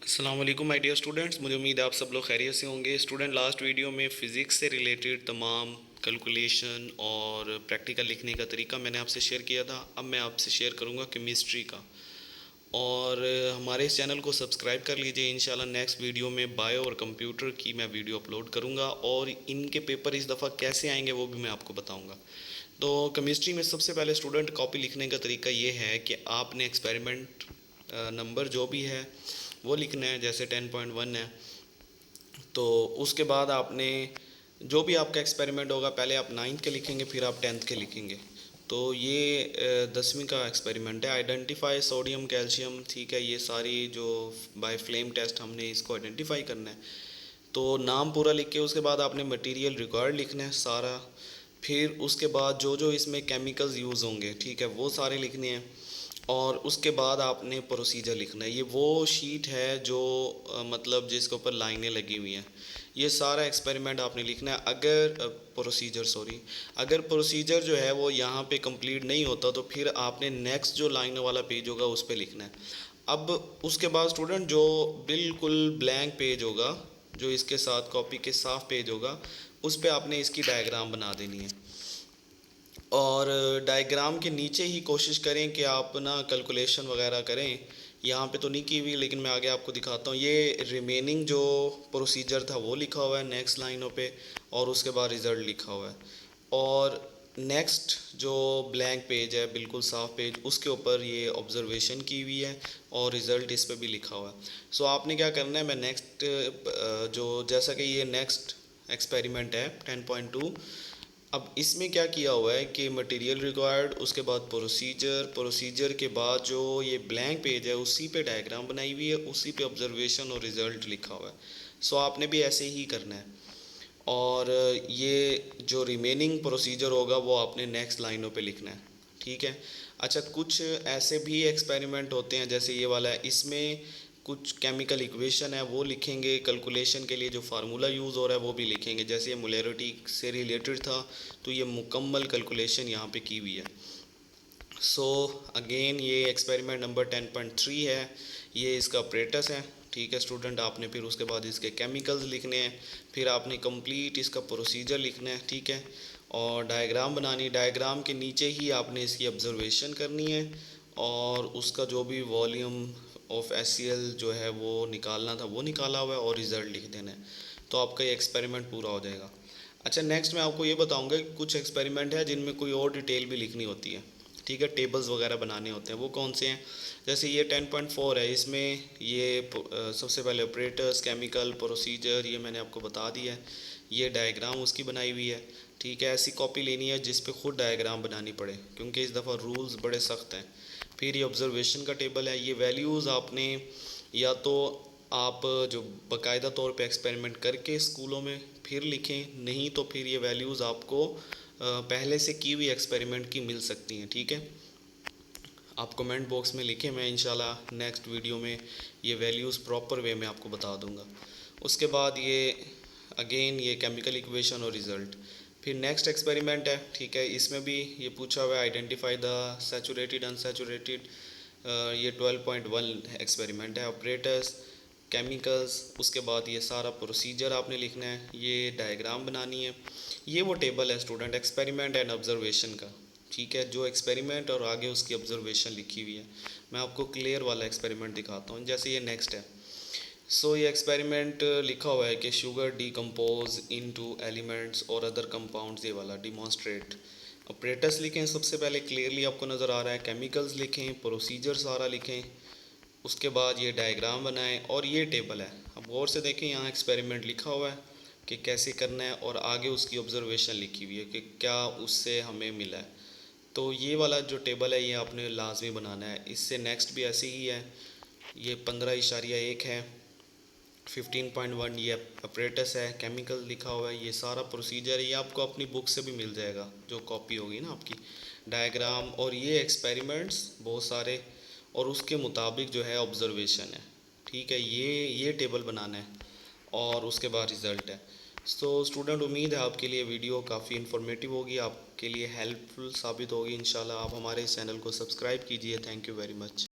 अस्सलाम वालेकुम my dear students, मुझे उम्मीद है आप सब लोग खैरियत से होंगे। स्टूडेंट, लास्ट वीडियो में फ़िज़िक्स से रिलेटेड तमाम कैलकुलेशन और प्रैक्टिकल लिखने का तरीका मैंने आपसे शेयर किया था। अब मैं आपसे शेयर करूंगा केमिस्ट्री का। और हमारे इस चैनल को सब्सक्राइब कर लीजिए। इंशाल्लाह नेक्स्ट वीडियो में बायो और कंप्यूटर की मैं वीडियो अपलोड करूँगा और इनके पेपर इस दफ़ा कैसे आएंगे वो भी मैं आपको बताऊँगा। तो केमिस्ट्री में सबसे पहले स्टूडेंट कॉपी लिखने का तरीका ये है कि आपने एक्सपेरिमेंट नंबर जो भी है वो लिखना है। जैसे 10.1 है तो उसके बाद आपने जो भी आपका एक्सपेरिमेंट होगा पहले आप 9th के लिखेंगे, फिर आप 10th के लिखेंगे। तो ये 10वीं का एक्सपेरिमेंट है, आइडेंटिफाई सोडियम कैल्शियम। ठीक है, ये सारी जो बाय फ्लेम टेस्ट हमने इसको आइडेंटिफाई करना है। तो नाम पूरा लिख के उसके बाद आपने मटेरियल रिक्वायर्ड लिखना है सारा। फिर उसके बाद जो जो इसमें केमिकल्स यूज़ होंगे, ठीक है, वो सारे लिखने हैं। और उसके बाद आपने प्रोसीजर लिखना है। ये वो शीट है जो मतलब जिसके ऊपर लाइनें लगी हुई हैं। ये सारा एक्सपेरिमेंट आपने लिखना है। अगर अगर प्रोसीजर जो है वो यहाँ पे कंप्लीट नहीं होता तो फिर आपने नेक्स्ट जो लाइन वाला पेज होगा उस पर लिखना है। अब उसके बाद स्टूडेंट जो बिल्कुल ब्लैंक पेज होगा, जो इसके साथ कॉपी के साफ पेज होगा, उस पर आपने इसकी डायग्राम बना देनी है। और डायग्राम के नीचे ही कोशिश करें कि आप ना कैलकुलेशन वगैरह करें। यहाँ पे तो नहीं की हुई लेकिन मैं आगे आपको दिखाता हूँ। ये रिमेनिंग जो प्रोसीजर था वो लिखा हुआ है नेक्स्ट लाइनों पे, और उसके बाद रिज़ल्ट लिखा हुआ है। और नेक्स्ट जो ब्लैंक पेज है, बिल्कुल साफ पेज, उसके ऊपर ये ऑब्जर्वेशन की हुई है और रिज़ल्ट इस पर भी लिखा हुआ है। सो आपने क्या करना है, मैं नेक्स्ट जो जैसा कि ये नेक्स्ट एक्सपेरिमेंट है 10.2। अब इसमें क्या किया हुआ है कि मटेरियल रिक्वायर्ड, उसके बाद प्रोसीजर के बाद जो ये ब्लैंक पेज है उसी पे डायग्राम बनाई हुई है, उसी पे ऑब्जर्वेशन और रिज़ल्ट लिखा हुआ है। सो आपने भी ऐसे ही करना है। और ये जो रिमेनिंग प्रोसीजर होगा वो आपने नेक्स्ट लाइनों पे लिखना है। ठीक है। अच्छा, कुछ ऐसे भी एक्सपेरिमेंट होते हैं जैसे ये वाला है, इसमें कुछ केमिकल इक्वेशन है वो लिखेंगे। कैलकुलेशन के लिए जो फार्मूला यूज़ हो रहा है वो भी लिखेंगे। जैसे ये मोलैरिटी से रिलेटेड था तो ये मुकम्मल कैलकुलेशन यहाँ पे की हुई है। सो अगेन ये एक्सपेरिमेंट नंबर 10.3 है, ये इसका ऑपरेटस है। ठीक है स्टूडेंट, आपने फिर उसके बाद इसके केमिकल्स लिखने हैं, फिर आपने कंप्लीट इसका प्रोसीजर लिखना है। ठीक है, और डायग्राम बनानी। डायग्राम के नीचे ही आपने इसकी ऑब्जर्वेशन करनी है और उसका जो भी वॉल्यूम ऑफ HCl जो है वो निकालना था वो निकाला हुआ है और रिज़ल्ट लिख देना है। तो आपका ये एक्सपेरिमेंट पूरा हो जाएगा। अच्छा, नेक्स्ट मैं आपको ये बताऊंगा कि कुछ एक्सपेरिमेंट है जिनमें कोई और डिटेल भी लिखनी होती है। ठीक है, टेबल्स वगैरह बनाने होते हैं। वो कौन से हैं? जैसे ये 10.4 है, इसमें ये सबसे पहले ऑपरेटर्स, केमिकल, प्रोसीजर, ये मैंने आपको बता दिया है। ये डायग्राम उसकी बनाई हुई है। ठीक है, ऐसी कॉपी लेनी है जिस पे खुद डायग्राम बनानी पड़े, क्योंकि इस दफ़ा रूल्स बड़े सख्त हैं। फिर ये ऑब्जर्वेशन का टेबल है। ये वैल्यूज़ आपने या तो आप जो बाकायदा तौर पे एक्सपेरिमेंट करके स्कूलों में फिर लिखें, नहीं तो फिर ये वैल्यूज़ आपको पहले से की हुई एक्सपेरिमेंट की मिल सकती हैं। ठीक है, आप कमेंट बॉक्स में लिखें, मैं इंशाल्लाह नेक्स्ट वीडियो में ये वैल्यूज़ प्रॉपर वे में आपको बता दूंगा। उसके बाद ये अगेन ये केमिकल इक्वेशन और रिज़ल्ट। फिर नेक्स्ट एक्सपेरिमेंट है। ठीक है, इसमें भी ये पूछा हुआ है आइडेंटिफाई द सैचुरेटेड अनसैचुरेटेड। ये 12.1 एक्सपेरिमेंट है। ऑपरेटर्स, केमिकल्स, उसके बाद ये सारा प्रोसीजर आपने लिखना है, ये डायग्राम बनानी है। ये वो टेबल है स्टूडेंट, एक्सपेरिमेंट एंड ऑब्जर्वेशन का। ठीक है, जो एक्सपेरिमेंट और आगे उसकी ऑब्जर्वेशन लिखी हुई है। मैं आपको क्लियर वाला एक्सपेरिमेंट दिखाता हूँ। जैसे ये नेक्स्ट है। सो ये एक्सपेरिमेंट लिखा हुआ है कि शुगर डिकम्पोज इनटू एलिमेंट्स और अदर कंपाउंड्स, ये वाला डिमॉन्स्ट्रेट। ऑपरेटर्स लिखें सबसे पहले, क्लियरली आपको नज़र आ रहा है। केमिकल्स लिखें, प्रोसीजर सारा लिखें, उसके बाद ये डायग्राम बनाएं और ये टेबल है। अब गौर से देखें, यहाँ एक्सपेरिमेंट लिखा हुआ है कि कैसे करना है और आगे उसकी ऑब्जर्वेशन लिखी हुई है कि क्या उससे हमें मिला है। तो ये वाला जो टेबल है ये आपने लाजमी बनाना है। इससे नेक्स्ट भी ऐसे ही है। ये 15.1 है। 15.1 ये अपरेटस है। केमिकल लिखा हुआ है, ये सारा प्रोसीजर है। ये आपको अपनी बुक से भी मिल जाएगा जो कॉपी होगी ना आपकी। डायग्राम और ये एक्सपेरिमेंट्स बहुत सारे, और उसके मुताबिक जो है ऑब्जर्वेशन है। ठीक है, ये टेबल बनाना है और उसके बाद रिज़ल्ट है। सो स्टूडेंट, उम्मीद है आपके लिए वीडियो काफ़ी इन्फॉर्मेटिव होगी, आपके लिए हेल्पफुल साबित होगी इंशाल्लाह। आप हमारे इस चैनल को सब्सक्राइब कीजिए। Thank you very much.